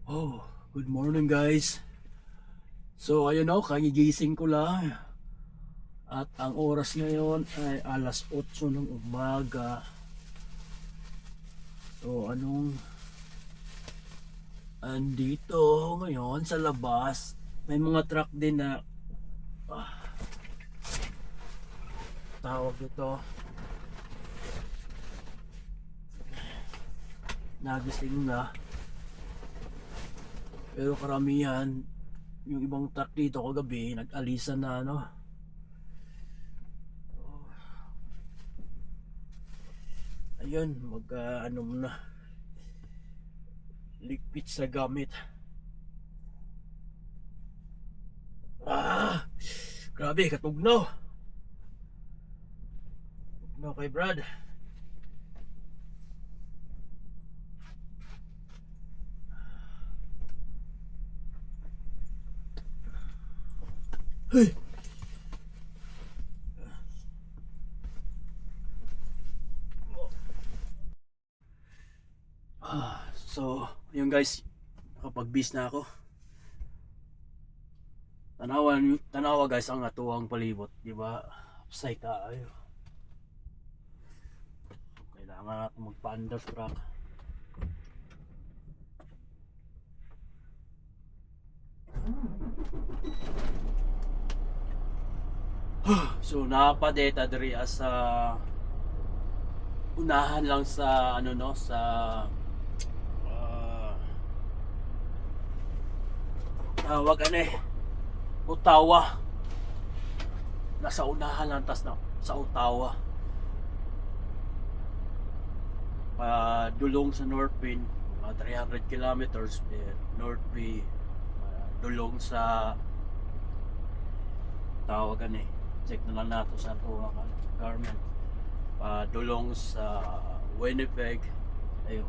Oh, good morning guys. So ayun o, kagigising ko lang. At ang oras ngayon ay alas 8 ng umaga. So andito ngayon sa labas. May mga truck din na tawag ito. Nagising na. Pero karamihan, yung ibang truck dito kagabi, nag-alisan na Ayun, ano muna. Ligpit sa gamit. Grabe, katugnaw. Katugnaw kay Brad. Hey! So, yun guys, nakapag-bis na ako. Tanawa guys ang atuang palibot, di ba? Upside tayo. Kailangan natin magpa-understruck. So napadeta diri sa unahan lang sa sa tawag Ottawa. Nasa unahan lang tas sa Ottawa. Dulong sa North Pin, mga 300 kilometers North Pin, dulong sa tawag check na lang nato sa tuwa government. Dulong sa Winnipeg, ayun,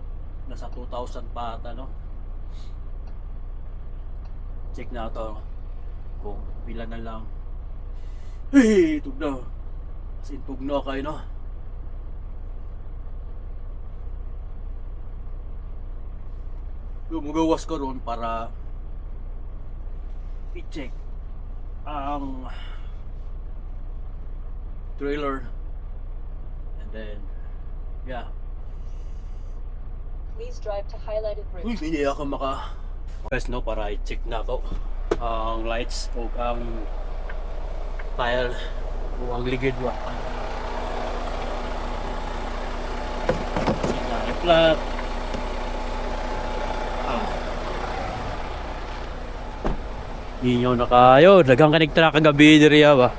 nasa 2,000 pa ata check na to kung pila na lang. Hey, tugnaw. As in tugnaw kayo Gumugawas ko ron para i-check ang trailer, and then Please drive to highlighted bridge. hindi ako guys para i-check na to ang lights o ang tire o ang ligid wa flat. Ninyo na kayo, dagang kanigtra kagabi diri ba.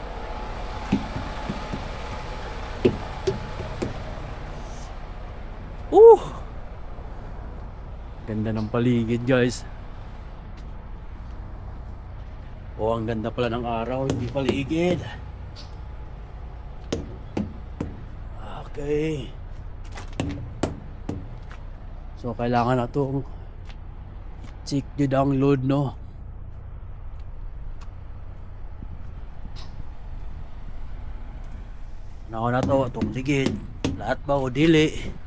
Ganda ng paligid guys. Ang ganda pala ng araw, hindi paligid. Okay. So kailangan na itong check the download Nako na to, itong ligid. Lahat ba o dili?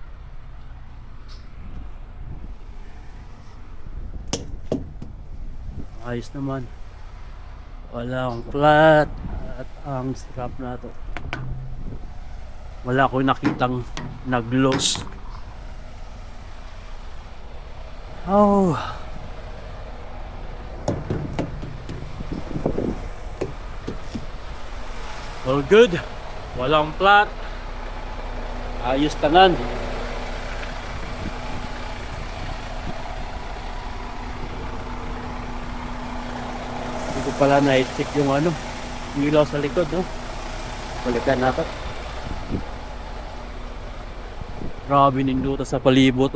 Ayos naman. Walang flat at ang strap na to. Wala akong nakitang nag-loss. All good. Walang flat. Ayos tanan. Hindi ko pala na-check yung ilaw sa likod balikan natin. Grabe ninduta sa palibot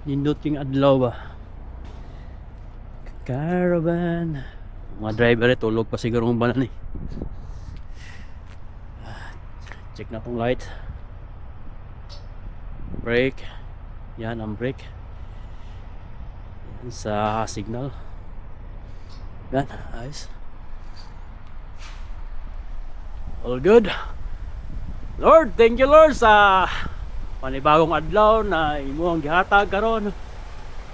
nindot yung adlaw ba. Caravan. Mga driver tulog pa siguro ng banan check na tong light, brake. Yan ang brake. Yan sa signal. Yan, ayos. All good. Lord, thank you Lord sa panibagong adlaw na imuhang gihatag karon.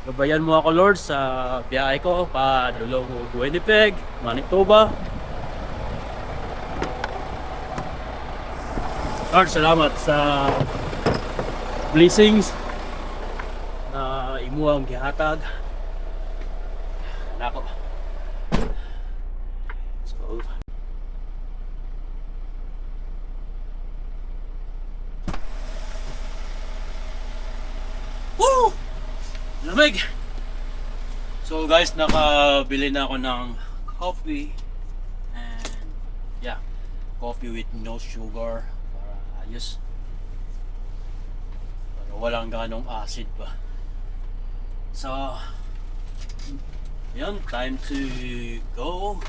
Gabayan mo ako Lord sa biyahe ko pa dulong Winnipeg, Manitoba. Lord, salamat sa blessings na imuhang gihatag nako. So woo! Lamig! So guys, nakabili na ako ng coffee and yeah, coffee with no sugar para ayos, para walang ganong acid pa. So yun, time to go,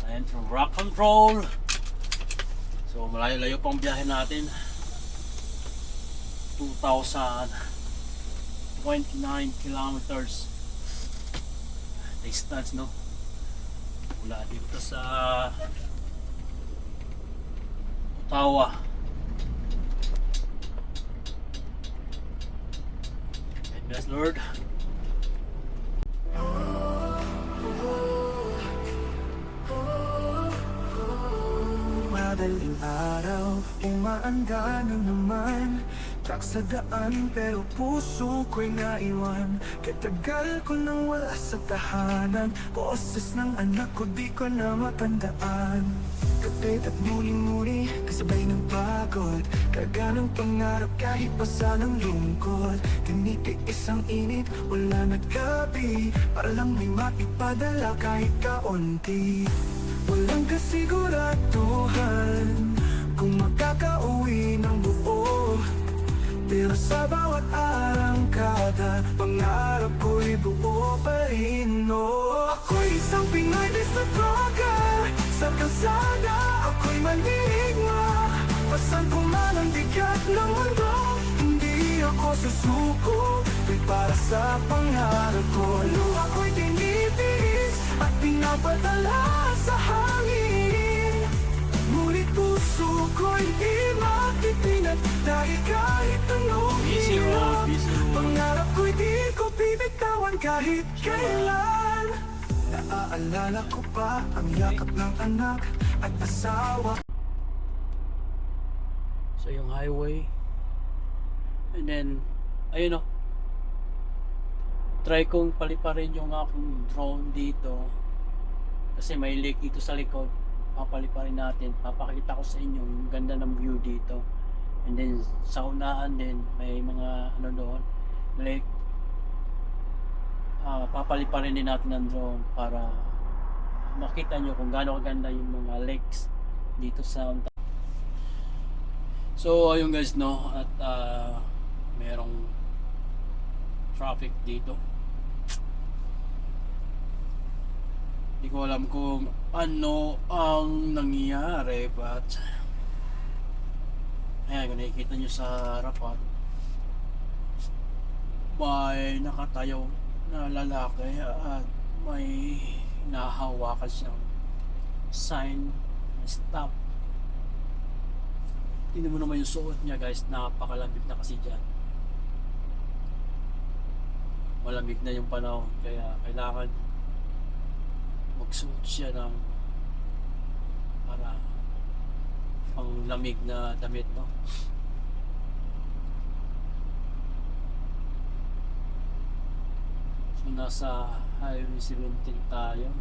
time to rock and roll. So malayo-layo pang biyahe natin, 2,029 kilometers distance, no? Mula dito sa Ottawa. And bless Lord. Madaling araw, umaanda na naman. Truck sa daan pero puso ko'y naiwan. Katagal ko nang wala sa tahanan. Boses ng anak ko di ko na matandaan. Kapit at muli-muli, kasabay ng pagod. Karga ng pangarap kahit basa ng lungkot. Tinitiis ang init, wala naggabi. Para lang may maipadala kahit kaunti. Walang kasiguraduhan kung makakauwi ng buo. Pero sa bawat arangkada, pangarap ko'y buo pa rin, no? Ako'y isang Pinoy sa droga. Sa kalsada, ako'y manigma. Pasan ko man ang bigat ng mundo, hindi ako susuko. Ko'y para sa pangarap ko. Luha ko'y tinitiis at pinapadala sa hangin. Ngunit puso ko'y di matitinag dahil kahit anong Busy road, busy road. pangarap ko'y di ko bibitawan kahit kailan. Naaalala ko pa ang yakap ng anak at asawa. So yung highway, and then ayun, oh, try kong paliparin yung aking drone dito kasi may lake dito sa likod. Papaliparin natin, papakita ko sa inyo yung ganda ng view dito. And then sa unahan din may mga ano doon, lake. Papaliparin din natin ng drone para makita nyo kung gaano kaganda yung mga lakes dito sa Ontario. So ayun guys, no, at merong traffic dito. Hindi ko alam kung ano ang nangyayari, but ayan, kung nakikita nyo sa harapan, may nakatayo na lalaki at may nahawakan siyang sign na stop. Tingnan mo naman yung suot niya guys, napakalamig na kasi dyan. Malamig na yung panahon, kaya kailangan magsuot siya ng para pang lamig na damit, no? So nasa Highway 17 tayo.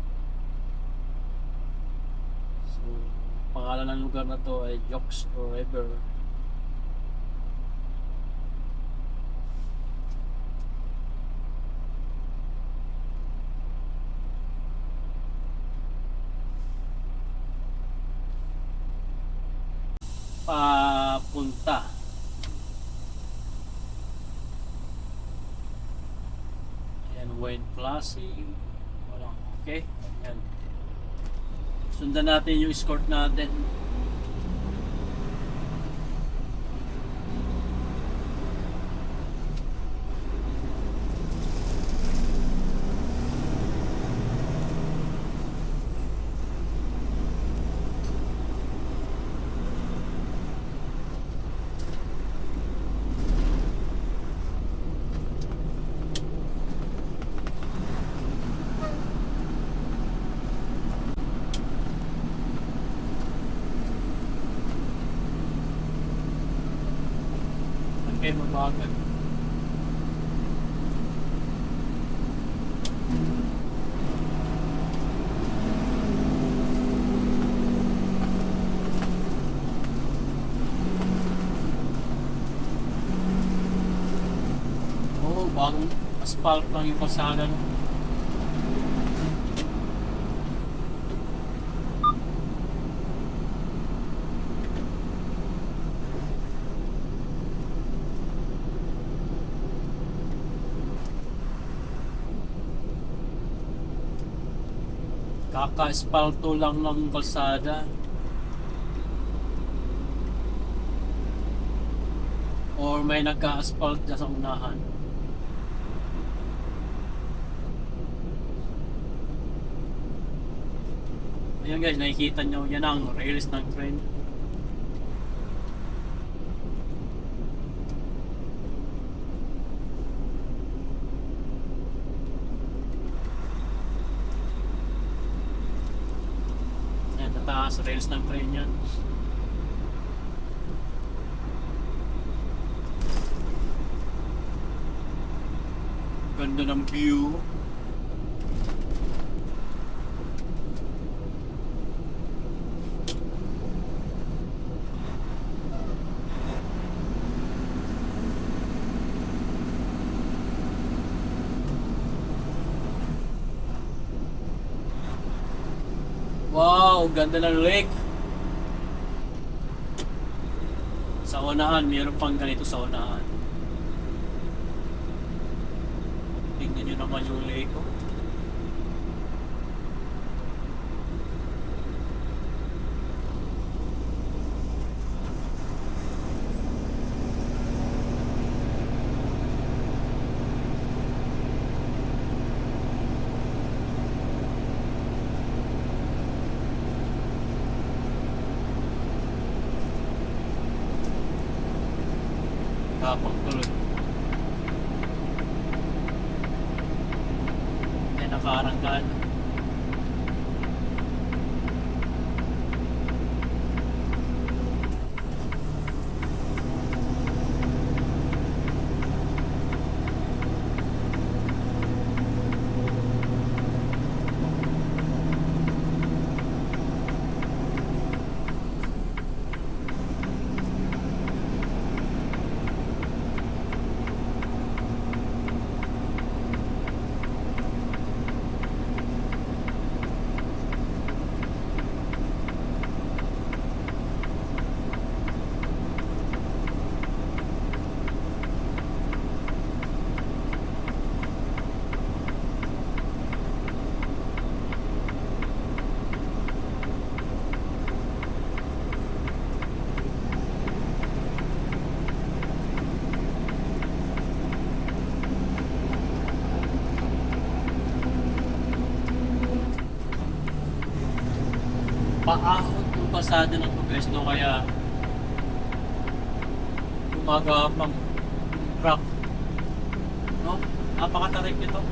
So pangalan ng lugar na to ay Jokes River. Papunta ayan, Wayne Plaza. Walang, okay, ayan. Sundan natin yung escort natin. sasakyan mabagal. Oo, bagong asphalt lang yung kalsada, no? Kaka-espalto lang ng kalsada. Or may nagka-asphalt dyan sa unahan. Ayan guys, nakikita nyo, yan ang rails ng train. Yan, tataas rails ng train yan. Ganda ng view. Wow, ganda ng lake. Sa unahan, mayroon pang ganito sa unahan. Tingnan nyo naman yung lake, oh. Kapang tuloy. Ay, nakaaranggan. Paahon yung pasada ng progress, no? Kaya gumagawa pang truck, no? Napakatarik nito.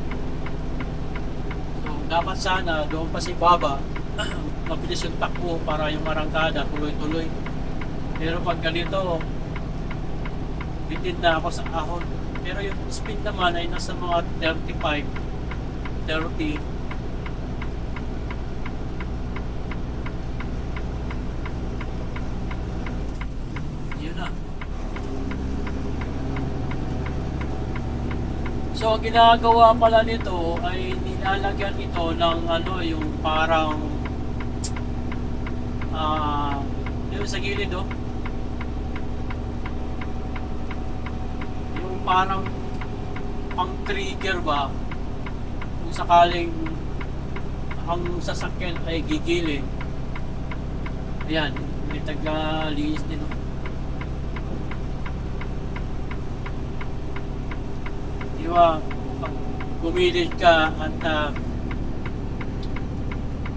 So dapat sana doon pa si Baba mabilis yung takbo para yung arangkada tuloy-tuloy. Pero pag ganito, bitin na ako sa ahon. Pero yung speed naman ay nasa mga 35, 30. So, ang ginagawa pala nito ay nilalagyan ito ng ano, yung parang yung sa gilid, oh. Yung parang pang trigger ba kung sakaling ang sasakyan ay gigilid. Ayan, may taga-linis din, oh. Diba, pag gumilid ka at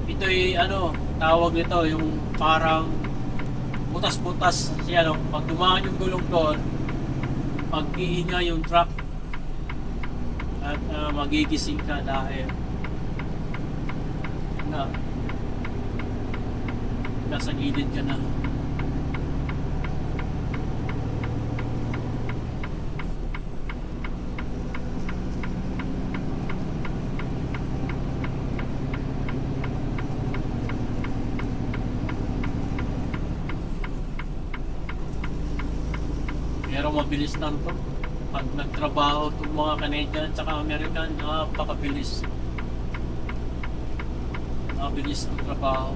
ito'y ano, tawag nito yung parang butas-butas siya, no? Pag dumaan yung gulong doon, pag-iinga yung truck at magigising ka dahil na nasa gilid ka na. Pero mabilis lang to. Pag nagtrabaho itong mga Canadian at American, napakabilis. Mabilis ang trabaho.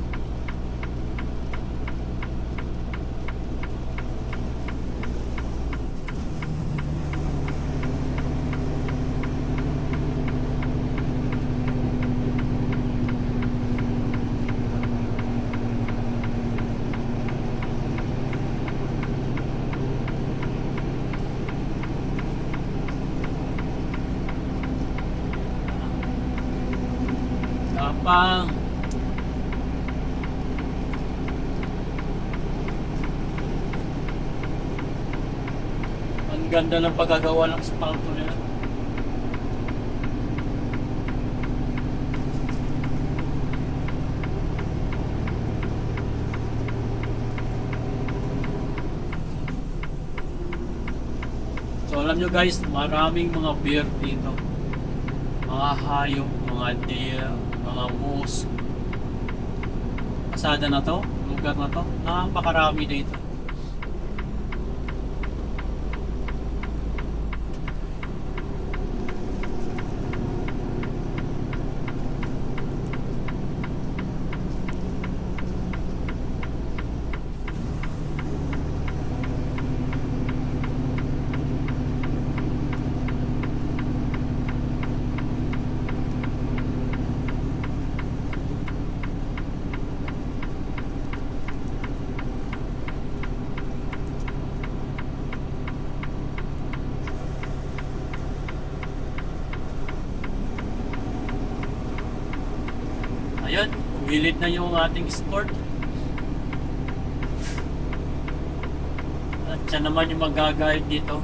Tapang. Ang ganda ng pagkagawa ng spalto nila. So alam nyo guys, maraming mga beer dito. Mga hayop, mga deer, mga moose. Pasada na to, lugar na to, napakarami dito. Ayun, umilid na yung ating escort. At siya naman yung mag-guide dito.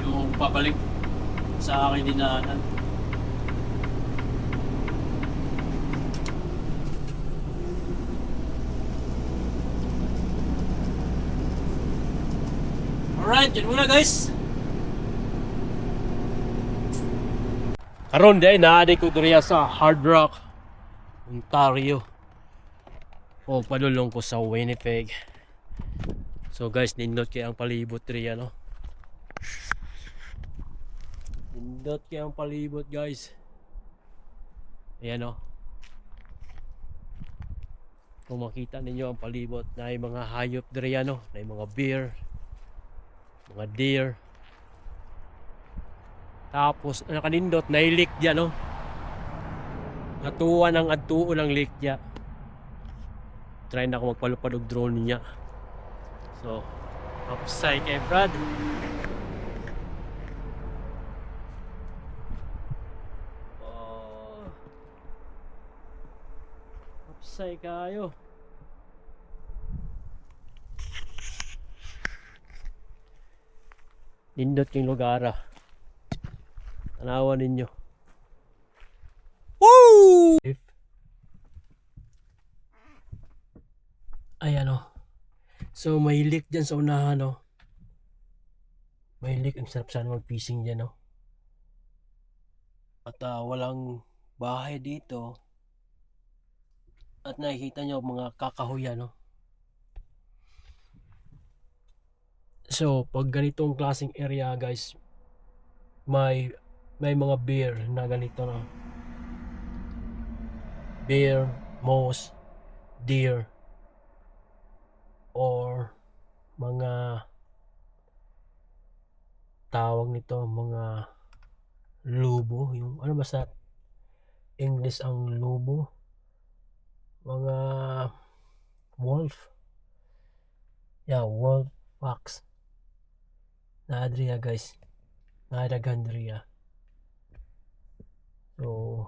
Yung pabalik sa akin dinaanan. Alright, yun muna guys. Karon day naadi ko diriya sa Hard Rock, Ontario. O padulong ko sa Winnipeg. So guys, nindot kay ang palibot diriya no. Nindot kay ang palibot guys. Ayan o. Kung makita ninyo ang palibot, na mga hayop diriya no, na mga bear, mga deer. Tapos nakanindot na ilik dyan no. Natuwa ng adtuo ng lake dyan. Try na ako magpalupad og drone niya. So upside kay Brad. Oh. Upside kayo. Nindot yung lugar ah. Tanawan ninyo. Woo! Ayan o. So may lake dyan sa unahan o. May lake. Ang sarap sana mag-fishing dyan o. At walang bahay dito. At nakikita nyo mga kakahuyan o. So pag ganitong klaseng area guys, may mga bear na ganito no. Bear, moose, deer, or mga tawag nito mga lobo, yung ano ba sa English ang lobo, mga wolf, wolf, fox na adria guys, na adagandria. So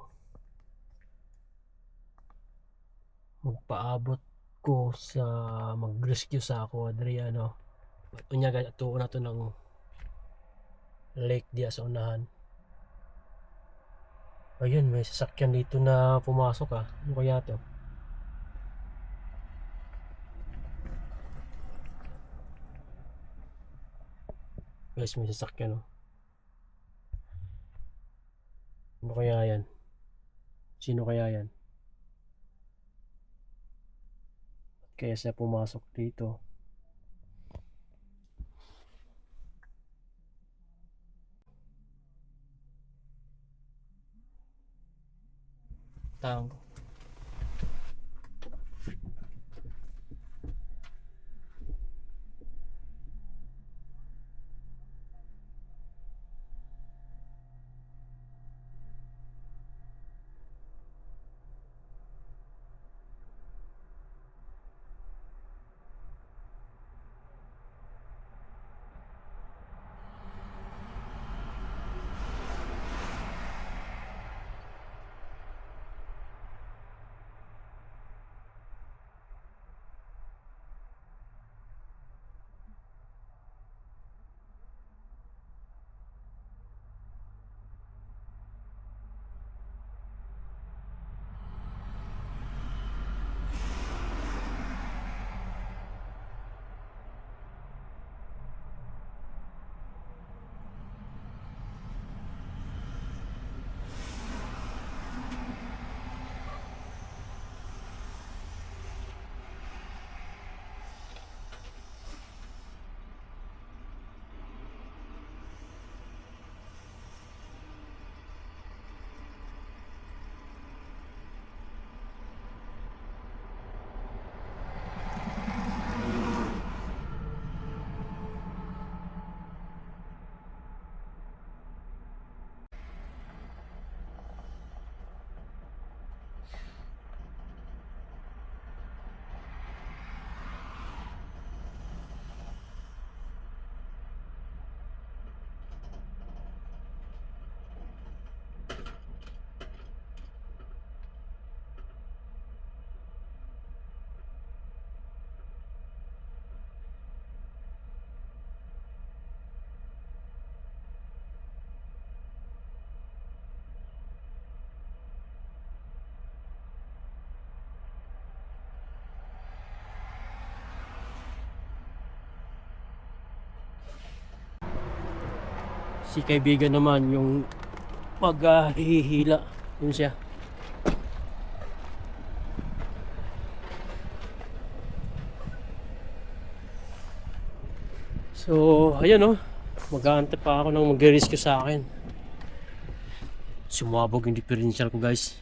magpaabot ko sa mag-rescue sa ako Adriano. Unya guys, tuon na to ng lake diya sa unahan. Ayun, may sasakyan dito na pumasok ah. Ano kaya to? Guys, may sasakyan oh. Ano kaya yan? Sino kaya yan? Kaya siya pumasok dito. puntahan ko. Si kaibigan naman yung paghihila. Yun siya. So, ayan oh. Mag-aantay pa ako ng mag-rescue sa akin. Sumabog yung differential ko guys.